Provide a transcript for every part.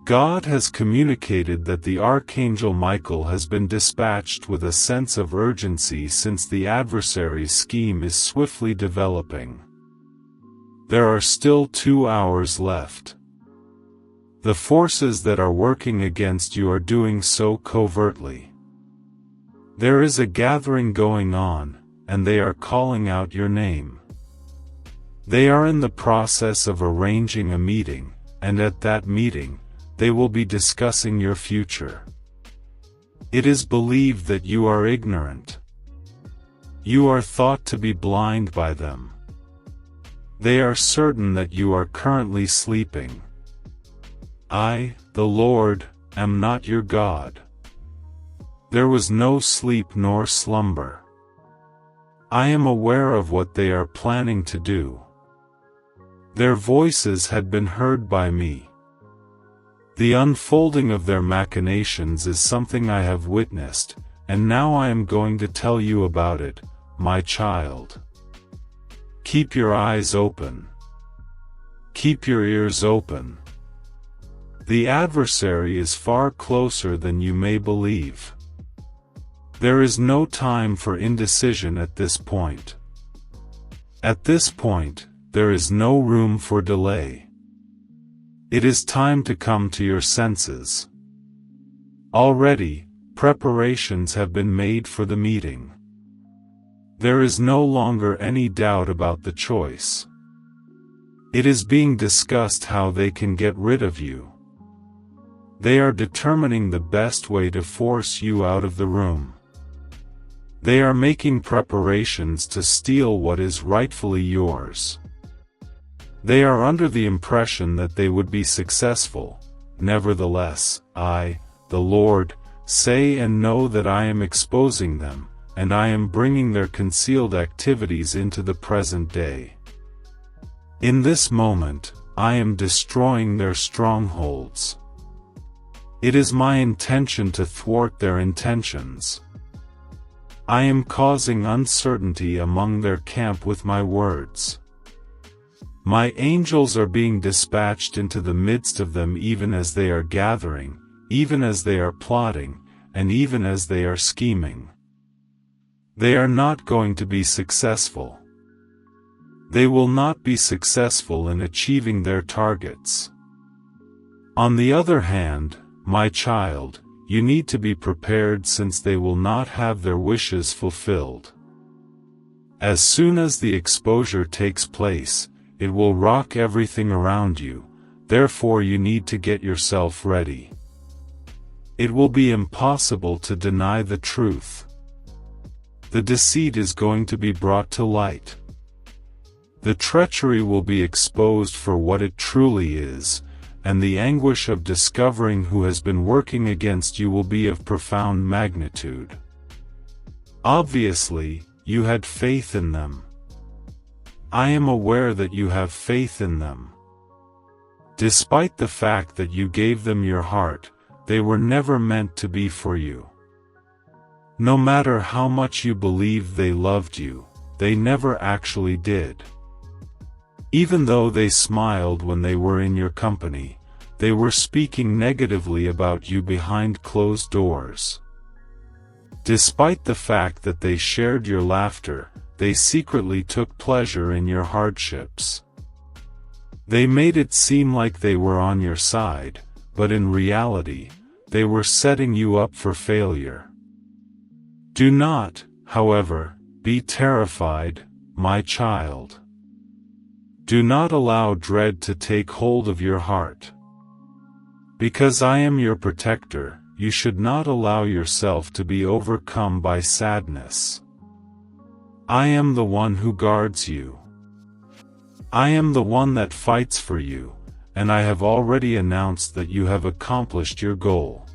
God has communicated that the Archangel Michael has been dispatched with a sense of urgency since the adversary's scheme is swiftly developing. There are still 2 hours left. The forces that are working against you are doing so covertly. There is a gathering going on, and they are calling out your name. They are in the process of arranging a meeting, and at that meeting, they will be discussing your future. It is believed that you are ignorant. You are thought to be blind by them. They are certain that you are currently sleeping. I, the Lord, am not your God. There was no sleep nor slumber. I am aware of what they are planning to do. Their voices had been heard by me. The unfolding of their machinations is something I have witnessed, and now I am going to tell you about it, my child. Keep your eyes open. Keep your ears open. The adversary is far closer than you may believe. There is no time for indecision at this point. At this point, there is no room for delay. It is time to come to your senses. Already, preparations have been made for the meeting. There is no longer any doubt about the choice. It is being discussed how they can get rid of you. They are determining the best way to force you out of the room. They are making preparations to steal what is rightfully yours. They are under the impression that they would be successful. Nevertheless, I, the Lord, say and know that I am exposing them, and I am bringing their concealed activities into the present day. In this moment, I am destroying their strongholds. It is my intention to thwart their intentions. I am causing uncertainty among their camp with my words. My angels are being dispatched into the midst of them even as they are gathering, even as they are plotting, and even as they are scheming. They are not going to be successful. They will not be successful in achieving their targets. On the other hand, my child, you need to be prepared since they will not have their wishes fulfilled. As soon as the exposure takes place, it will rock everything around you, therefore you need to get yourself ready. It will be impossible to deny the truth. The deceit is going to be brought to light. The treachery will be exposed for what it truly is, and the anguish of discovering who has been working against you will be of profound magnitude. Obviously, you had faith in them. I am aware that you have faith in them. Despite the fact that you gave them your heart, they were never meant to be for you. No matter how much you believed they loved you, they never actually did. Even though they smiled when they were in your company, they were speaking negatively about you behind closed doors. Despite the fact that they shared your laughter, they secretly took pleasure in your hardships. They made it seem like they were on your side, but in reality, they were setting you up for failure. Do not, however, be terrified, my child. Do not allow dread to take hold of your heart. Because I am your protector, you should not allow yourself to be overcome by sadness. I am the one who guards you. I am the one that fights for you, and I have already announced that you have accomplished your goal.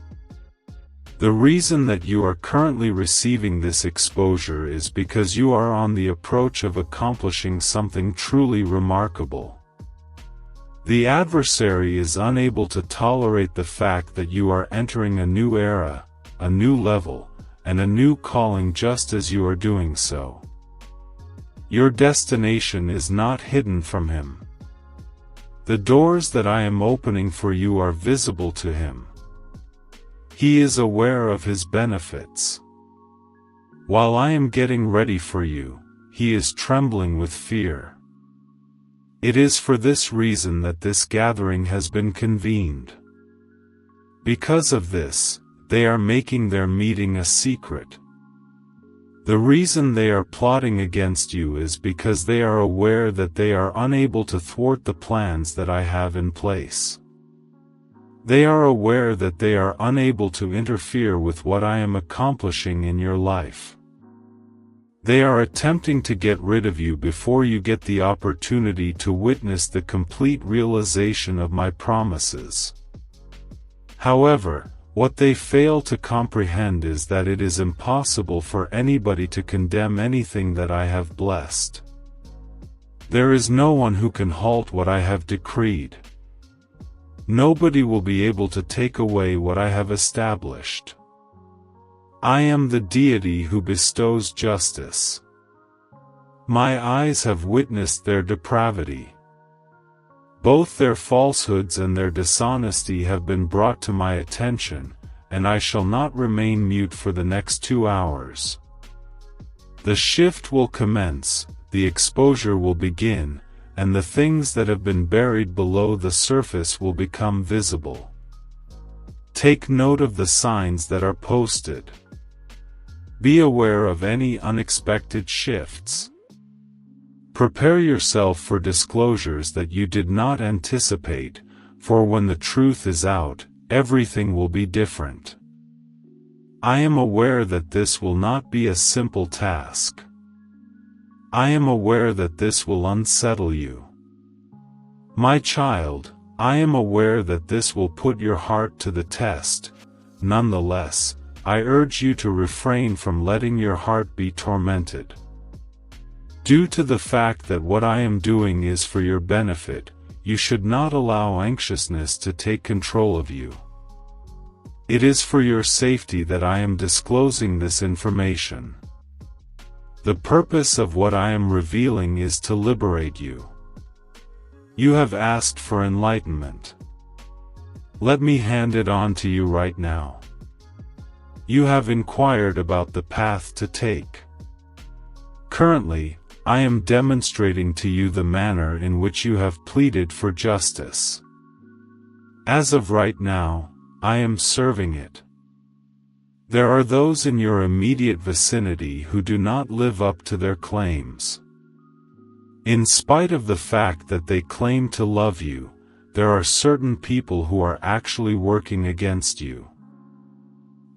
The reason that you are currently receiving this exposure is because you are on the approach of accomplishing something truly remarkable. The adversary is unable to tolerate the fact that you are entering a new era, a new level, and a new calling just as you are doing so. Your destination is not hidden from him. The doors that I am opening for you are visible to him. He is aware of his benefits. While I am getting ready for you, he is trembling with fear. It is for this reason that this gathering has been convened. Because of this, they are making their meeting a secret. The reason they are plotting against you is because they are aware that they are unable to thwart the plans that I have in place. They are aware that they are unable to interfere with what I am accomplishing in your life. They are attempting to get rid of you before you get the opportunity to witness the complete realization of my promises. However, what they fail to comprehend is that it is impossible for anybody to condemn anything that I have blessed. There is no one who can halt what I have decreed. Nobody will be able to take away what I have established. I am the deity who bestows justice. My eyes have witnessed their depravity. Both their falsehoods and their dishonesty have been brought to my attention, and I shall not remain mute for the next 2 hours. The shift will commence, the exposure will begin, and the things that have been buried below the surface will become visible. Take note of the signs that are posted. Be aware of any unexpected shifts. Prepare yourself for disclosures that you did not anticipate, for when the truth is out, everything will be different. I am aware that this will not be a simple task. I am aware that this will unsettle you. My child, I am aware that this will put your heart to the test. Nonetheless, I urge you to refrain from letting your heart be tormented. Due to the fact that what I am doing is for your benefit, you should not allow anxiousness to take control of you. It is for your safety that I am disclosing this information. The purpose of what I am revealing is to liberate you. You have asked for enlightenment. Let me hand it on to you right now. You have inquired about the path to take. Currently, I am demonstrating to you the manner in which you have pleaded for justice. As of right now, I am serving it. There are those in your immediate vicinity who do not live up to their claims. In spite of the fact that they claim to love you, there are certain people who are actually working against you.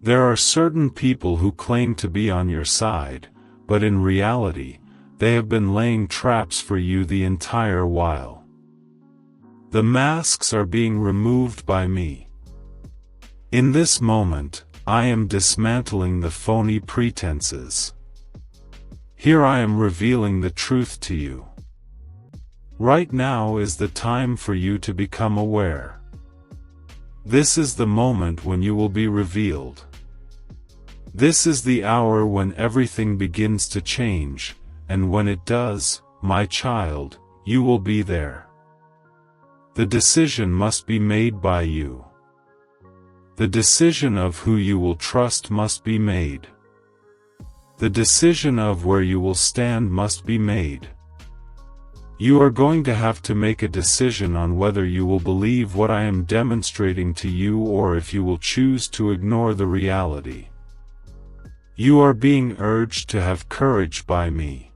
There are certain people who claim to be on your side, but in reality, they have been laying traps for you the entire while. The masks are being removed by me. In this moment, I am dismantling the phony pretenses. Here I am revealing the truth to you. Right now is the time for you to become aware. This is the moment when you will be revealed. This is the hour when everything begins to change, and when it does, my child, you will be there. The decision must be made by you. The decision of who you will trust must be made. The decision of where you will stand must be made. You are going to have to make a decision on whether you will believe what I am demonstrating to you or if you will choose to ignore the reality. You are being urged to have courage by me.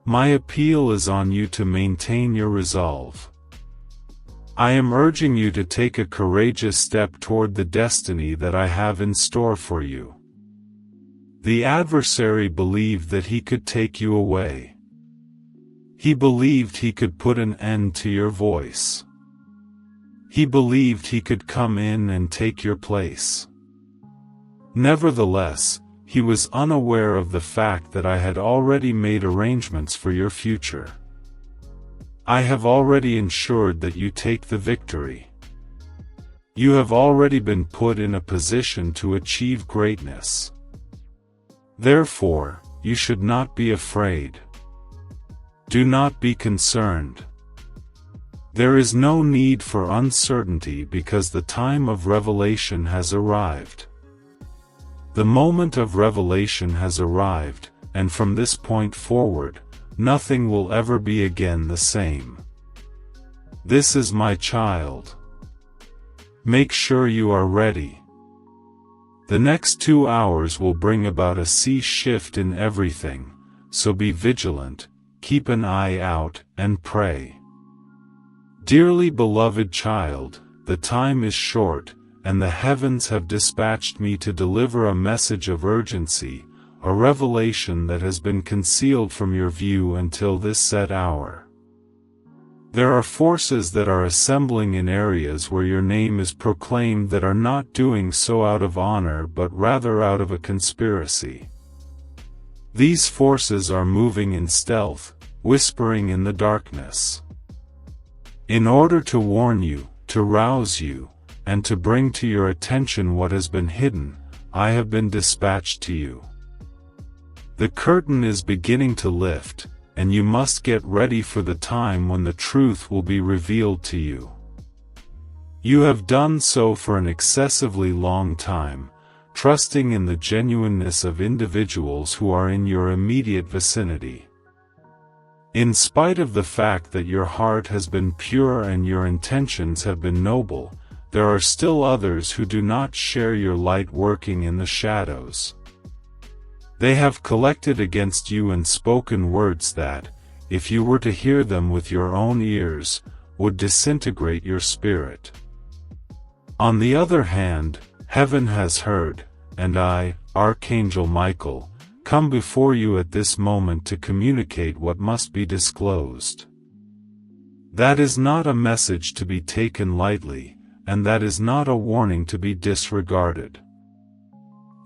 My appeal is on you to maintain your resolve. I am urging you to take a courageous step toward the destiny that I have in store for you. The adversary believed that he could take you away. He believed he could put an end to your voice. He believed he could come in and take your place. Nevertheless, he was unaware of the fact that I had already made arrangements for your future. I have already ensured that you take the victory. You have already been put in a position to achieve greatness. Therefore, you should not be afraid. Do not be concerned. There is no need for uncertainty because the time of revelation has arrived. The moment of revelation has arrived, and from this point forward, nothing will ever be again the same. This is my child. Make sure you are ready. The next 2 hours will bring about a sea shift in everything, so be vigilant, keep an eye out, and pray. Dearly beloved child, the time is short, and the heavens have dispatched me to deliver a message of urgency, a revelation that has been concealed from your view until this set hour. There are forces that are assembling in areas where your name is proclaimed that are not doing so out of honor but rather out of a conspiracy. These forces are moving in stealth, whispering in the darkness. In order to warn you, to rouse you, and to bring to your attention what has been hidden, I have been dispatched to you. The curtain is beginning to lift, and you must get ready for the time when the truth will be revealed to you. You have done so for an excessively long time, trusting in the genuineness of individuals who are in your immediate vicinity. In spite of the fact that your heart has been pure and your intentions have been noble, there are still others who do not share your light working in the shadows. They have collected against you and spoken words that, if you were to hear them with your own ears, would disintegrate your spirit. On the other hand, heaven has heard, and I, Archangel Michael, come before you at this moment to communicate what must be disclosed. That is not a message to be taken lightly, and that is not a warning to be disregarded.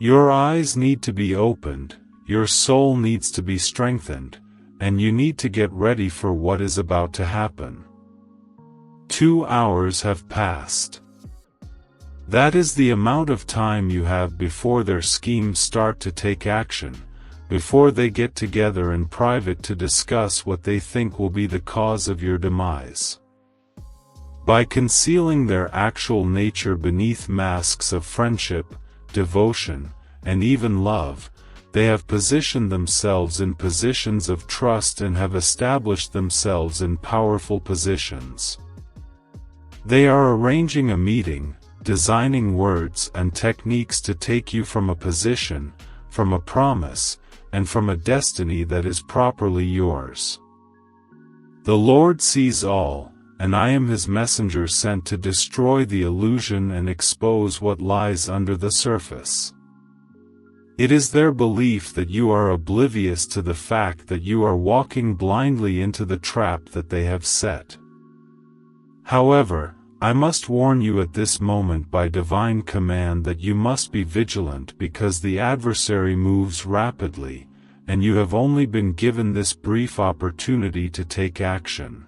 Your eyes need to be opened, your soul needs to be strengthened, and you need to get ready for what is about to happen. 2 hours have passed. That is the amount of time you have before their schemes start to take action, before they get together in private to discuss what they think will be the cause of your demise. By concealing their actual nature beneath masks of friendship, devotion, and even love, they have positioned themselves in positions of trust and have established themselves in powerful positions. They are arranging a meeting, designing words and techniques to take you from a position, from a promise, and from a destiny that is properly yours. The Lord sees all, and I am His messenger sent to destroy the illusion and expose what lies under the surface. It is their belief that you are oblivious to the fact that you are walking blindly into the trap that they have set. However, I must warn you at this moment by divine command that you must be vigilant because the adversary moves rapidly, and you have only been given this brief opportunity to take action.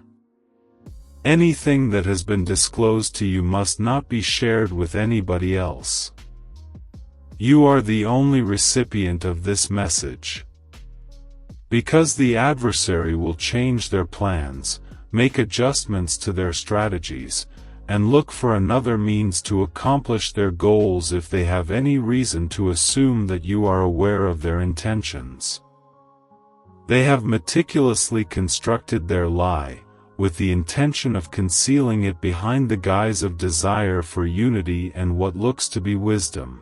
Anything that has been disclosed to you must not be shared with anybody else. You are the only recipient of this message. Because the adversary will change their plans, make adjustments to their strategies, and look for another means to accomplish their goals if they have any reason to assume that you are aware of their intentions. They have meticulously constructed their lie, with the intention of concealing it behind the guise of desire for unity and what looks to be wisdom.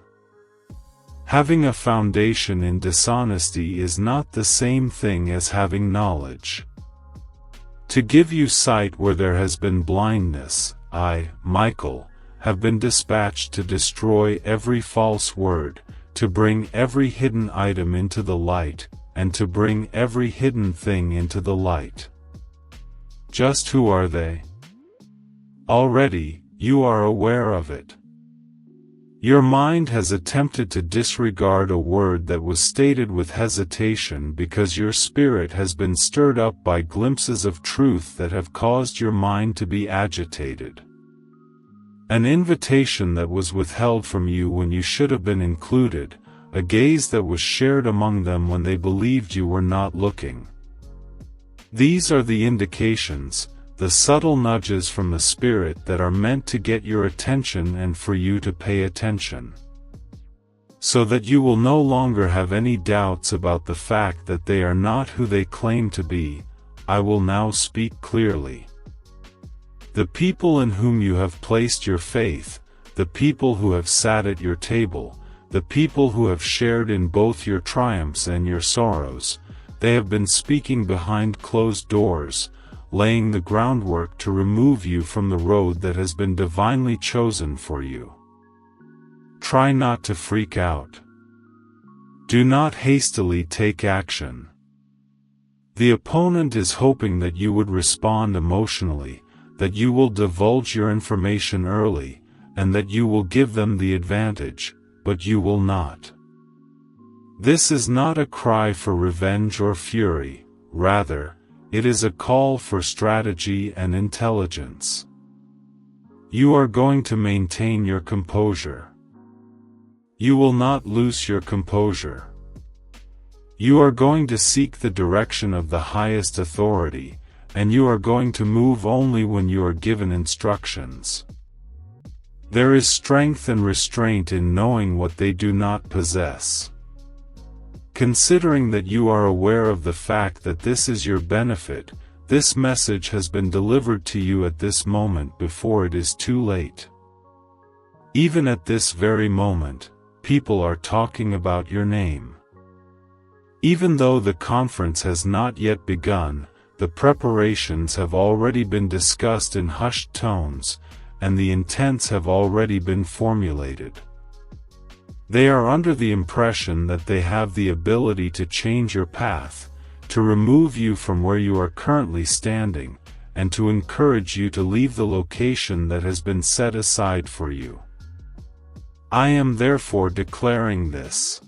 Having a foundation in dishonesty is not the same thing as having knowledge. To give you sight where there has been blindness, I, Michael, have been dispatched to destroy every false word, to bring every hidden item into the light, and to bring every hidden thing into the light. Just who are they? Already, you are aware of it. Your mind has attempted to disregard a word that was stated with hesitation because your spirit has been stirred up by glimpses of truth that have caused your mind to be agitated. An invitation that was withheld from you when you should have been included, a gaze that was shared among them when they believed you were not looking. These are the indications, the subtle nudges from the Spirit that are meant to get your attention and for you to pay attention. So that you will no longer have any doubts about the fact that they are not who they claim to be, I will now speak clearly. The people in whom you have placed your faith, the people who have sat at your table, the people who have shared in both your triumphs and your sorrows, they have been speaking behind closed doors, laying the groundwork to remove you from the road that has been divinely chosen for you. Try not to freak out. Do not hastily take action. The opponent is hoping that you would respond emotionally, that you will divulge your information early, and that you will give them the advantage, but you will not. This is not a cry for revenge or fury, rather, it is a call for strategy and intelligence. You are going to maintain your composure. You will not lose your composure. You are going to seek the direction of the highest authority, and you are going to move only when you are given instructions. There is strength and restraint in knowing what they do not possess. Considering that you are aware of the fact that this is your benefit, this message has been delivered to you at this moment before it is too late. Even at this very moment, people are talking about your name. Even though the conference has not yet begun, the preparations have already been discussed in hushed tones, and the intents have already been formulated. They are under the impression that they have the ability to change your path, to remove you from where you are currently standing, and to encourage you to leave the location that has been set aside for you. I am therefore declaring this.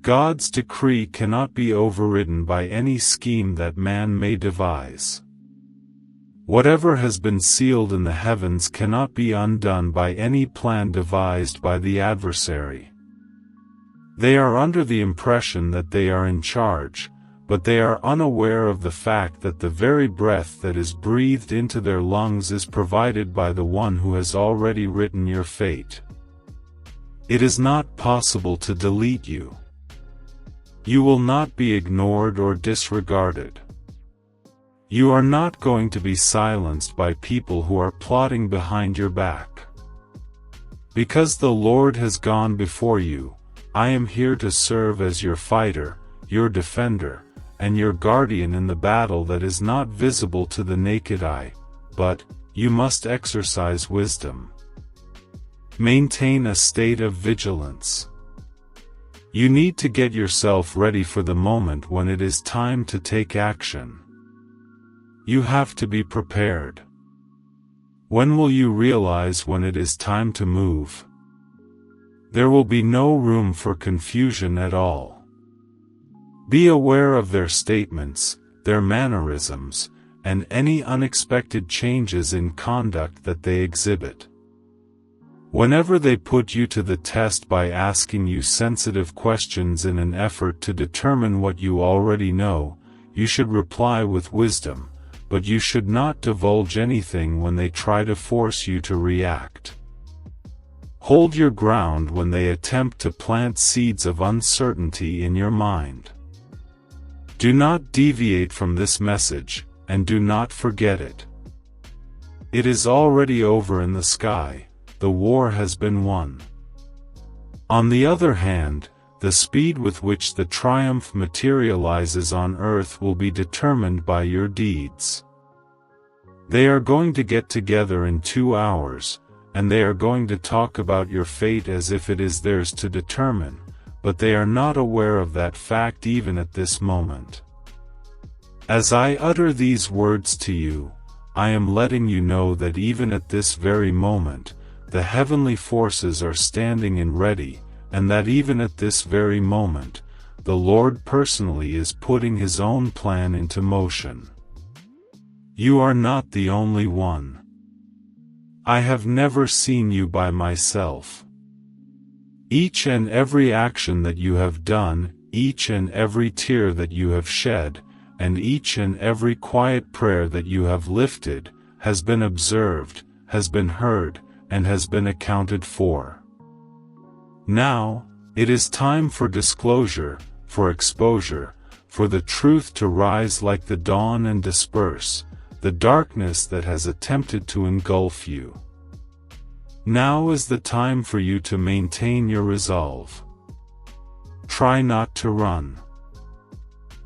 God's decree cannot be overridden by any scheme that man may devise. Whatever has been sealed in the heavens cannot be undone by any plan devised by the adversary. They are under the impression that they are in charge, but they are unaware of the fact that the very breath that is breathed into their lungs is provided by the one who has already written your fate. It is not possible to delete you. You will not be ignored or disregarded. You are not going to be silenced by people who are plotting behind your back. Because the Lord has gone before you, I am here to serve as your fighter, your defender, and your guardian in the battle that is not visible to the naked eye, but you must exercise wisdom. Maintain a state of vigilance. You need to get yourself ready for the moment when it is time to take action. You have to be prepared. When will you realize when it is time to move? There will be no room for confusion at all. Be aware of their statements, their mannerisms, and any unexpected changes in conduct that they exhibit. Whenever they put you to the test by asking you sensitive questions in an effort to determine what you already know, you should reply with wisdom, but you should not divulge anything when they try to force you to react. Hold your ground when they attempt to plant seeds of uncertainty in your mind. Do not deviate from this message, and do not forget it. It is already over in the sky, the war has been won. On the other hand, the speed with which the triumph materializes on earth will be determined by your deeds. They are going to get together in 2 hours, and they are going to talk about your fate as if it is theirs to determine, but they are not aware of that fact even at this moment. As I utter these words to you, I am letting you know that even at this very moment, the heavenly forces are standing and ready, and that even at this very moment, the Lord personally is putting His own plan into motion. You are not the only one. I have never seen you by myself. Each and every action that you have done, each and every tear that you have shed, and each and every quiet prayer that you have lifted has been observed, has been heard, and has been accounted for. Now, it is time for disclosure, for exposure, for the truth to rise like the dawn and disperse the darkness that has attempted to engulf you. Now is the time for you to maintain your resolve. Try not to run.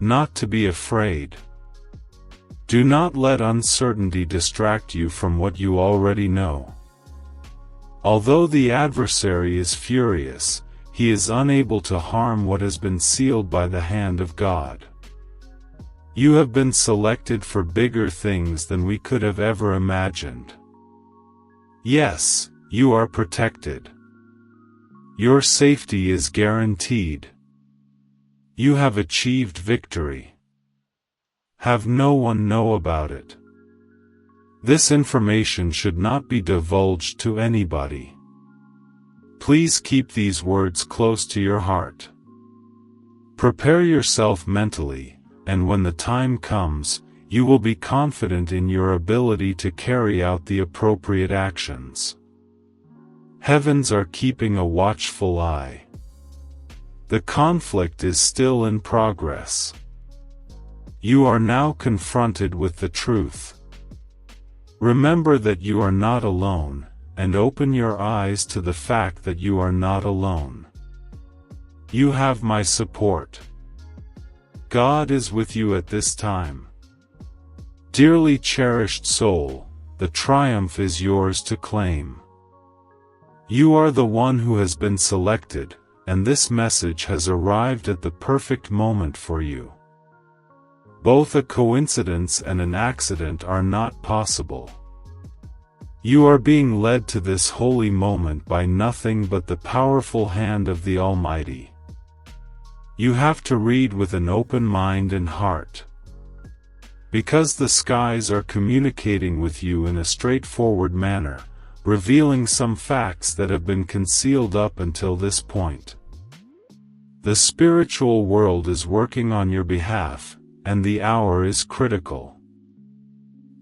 Not to be afraid. Do not let uncertainty distract you from what you already know. Although the adversary is furious, he is unable to harm what has been sealed by the hand of God. You have been selected for bigger things than we could have ever imagined. Yes, you are protected. Your safety is guaranteed. You have achieved victory. Have no one know about it. This information should not be divulged to anybody. Please keep these words close to your heart. Prepare yourself mentally, and when the time comes, you will be confident in your ability to carry out the appropriate actions. Heavens are keeping a watchful eye. The conflict is still in progress. You are now confronted with the truth. Remember that you are not alone, and open your eyes to the fact that you are not alone. You have my support. God is with you at this time. Dearly cherished soul, the triumph is yours to claim. You are the one who has been selected, and this message has arrived at the perfect moment for you. Both a coincidence and an accident are not possible. You are being led to this holy moment by nothing but the powerful hand of the Almighty. You have to read with an open mind and heart. Because the skies are communicating with you in a straightforward manner, revealing some facts that have been concealed up until this point. The spiritual world is working on your behalf, and the hour is critical.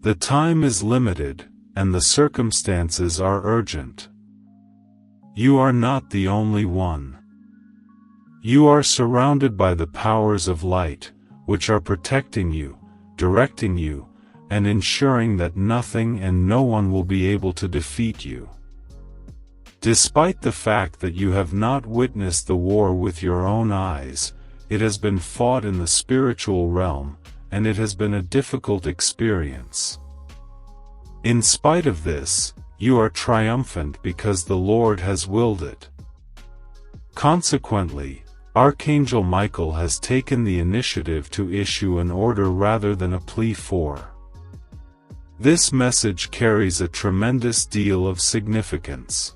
The time is limited, and the circumstances are urgent. You are not the only one. You are surrounded by the powers of light, which are protecting you, directing you, and ensuring that nothing and no one will be able to defeat you. Despite the fact that you have not witnessed the war with your own eyes, it has been fought in the spiritual realm, and it has been a difficult experience. In spite of this, you are triumphant because the Lord has willed it. Consequently, Archangel Michael has taken the initiative to issue an order rather than a plea for. This message carries a tremendous deal of significance.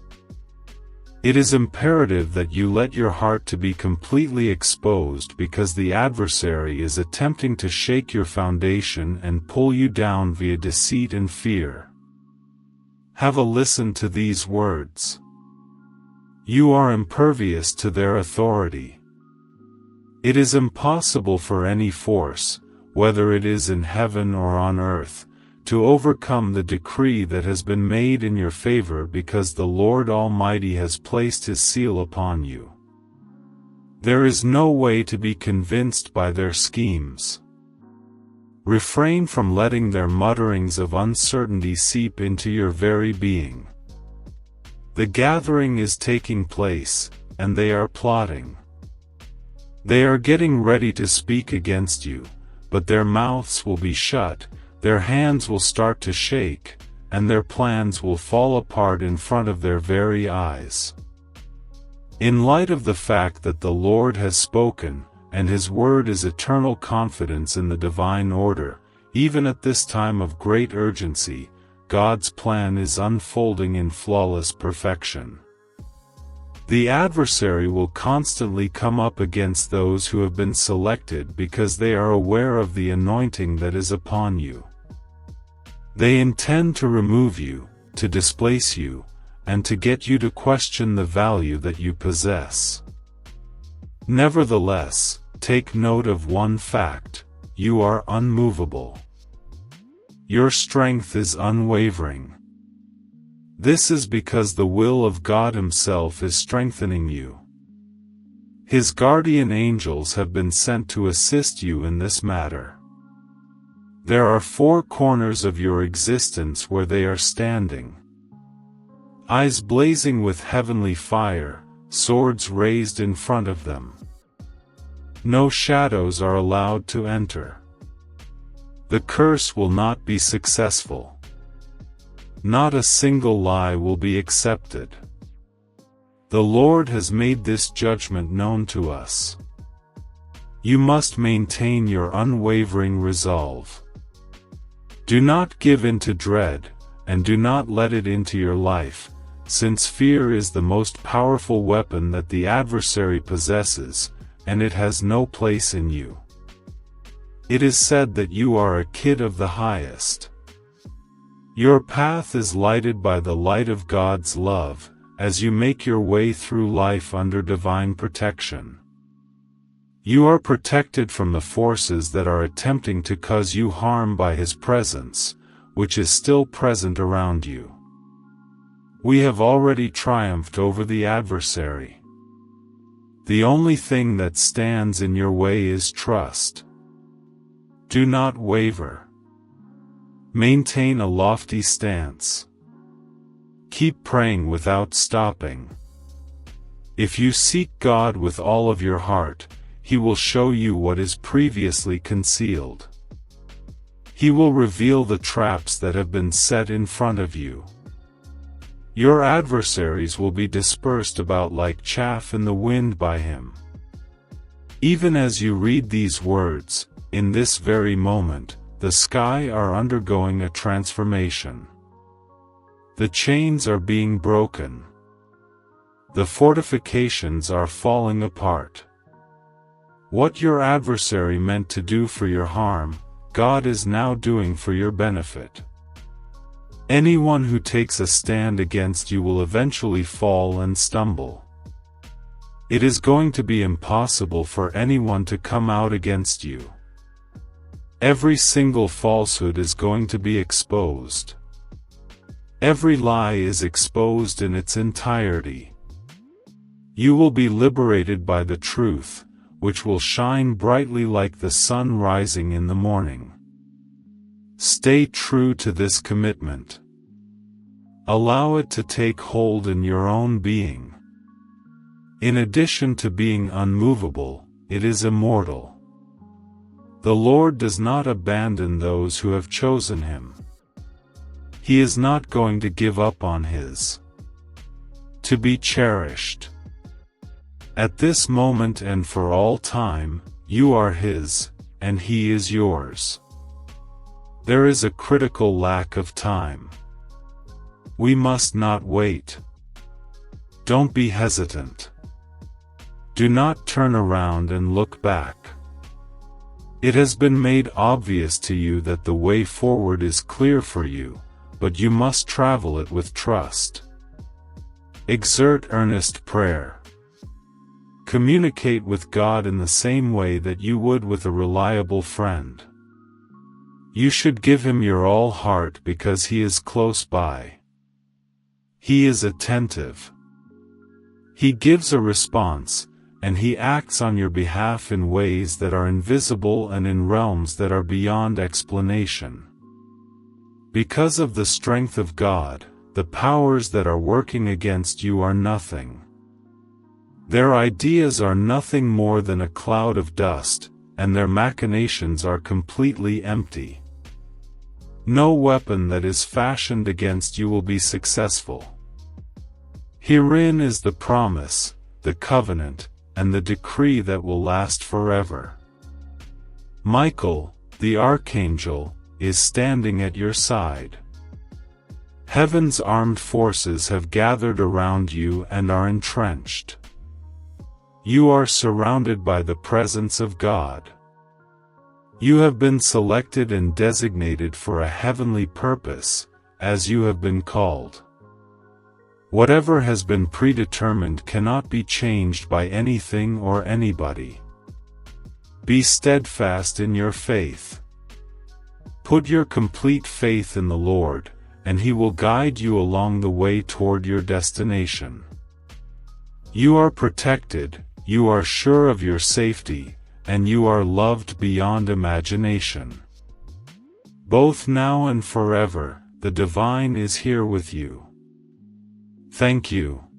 It is imperative that you let your heart to be completely exposed because the adversary is attempting to shake your foundation and pull you down via deceit and fear. Have a listen to these words. You are impervious to their authority. It is impossible for any force, whether it is in heaven or on earth, to overcome the decree that has been made in your favor because the Lord Almighty has placed His seal upon you. There is no way to be convinced by their schemes. Refrain from letting their mutterings of uncertainty seep into your very being. The gathering is taking place, and they are plotting. They are getting ready to speak against you, but their mouths will be shut, their hands will start to shake, and their plans will fall apart in front of their very eyes. In light of the fact that the Lord has spoken, and His word is eternal confidence in the divine order, even at this time of great urgency, God's plan is unfolding in flawless perfection. The adversary will constantly come up against those who have been selected because they are aware of the anointing that is upon you. They intend to remove you, to displace you, and to get you to question the value that you possess. Nevertheless, take note of one fact: you are unmovable. Your strength is unwavering. This is because the will of God Himself is strengthening you. His guardian angels have been sent to assist you in this matter. There are 4 corners of your existence where they are standing. Eyes blazing with heavenly fire, swords raised in front of them. No shadows are allowed to enter. The curse will not be successful. Not a single lie will be accepted. The Lord has made this judgment known to us. You must maintain your unwavering resolve. Do not give in to dread, and do not let it into your life, since fear is the most powerful weapon that the adversary possesses, and it has no place in you. It is said that you are a kid of the highest. Your path is lighted by the light of God's love, as you make your way through life under divine protection. You are protected from the forces that are attempting to cause you harm by His presence, which is still present around you. We have already triumphed over the adversary. The only thing that stands in your way is trust. Do not waver. Maintain a lofty stance. Keep praying without stopping. If you seek God with all of your heart, He will show you what is previously concealed. He will reveal the traps that have been set in front of you. Your adversaries will be dispersed about like chaff in the wind by Him. Even as you read these words, in this very moment, the sky are undergoing a transformation. The chains are being broken. The fortifications are falling apart. What your adversary meant to do for your harm, God is now doing for your benefit. Anyone who takes a stand against you will eventually fall and stumble. It is going to be impossible for anyone to come out against you. Every single falsehood is going to be exposed. Every lie is exposed in its entirety. You will be liberated by the truth, which will shine brightly like the sun rising in the morning. Stay true to this commitment. Allow it to take hold in your own being. In addition to being unmovable, it is immortal. The Lord does not abandon those who have chosen Him. He is not going to give up on His to be cherished. At this moment and for all time, you are His, and He is yours. There is a critical lack of time. We must not wait. Don't be hesitant. Do not turn around and look back. It has been made obvious to you that the way forward is clear for you, but you must travel it with trust. Exert earnest prayer. Communicate with God in the same way that you would with a reliable friend. You should give Him your all heart because He is close by. He is attentive. He gives a response, and He acts on your behalf in ways that are invisible and in realms that are beyond explanation. Because of the strength of God, the powers that are working against you are nothing. Their ideas are nothing more than a cloud of dust, and their machinations are completely empty. No weapon that is fashioned against you will be successful. Herein is the promise, the covenant, and the decree that will last forever. Michael, the Archangel, is standing at your side. Heaven's armed forces have gathered around you and are entrenched. You are surrounded by the presence of God. You have been selected and designated for a heavenly purpose, as you have been called. Whatever has been predetermined cannot be changed by anything or anybody. Be steadfast in your faith. Put your complete faith in the Lord, and He will guide you along the way toward your destination. You are protected, you are sure of your safety, and you are loved beyond imagination. Both now and forever, the divine is here with you. Thank you.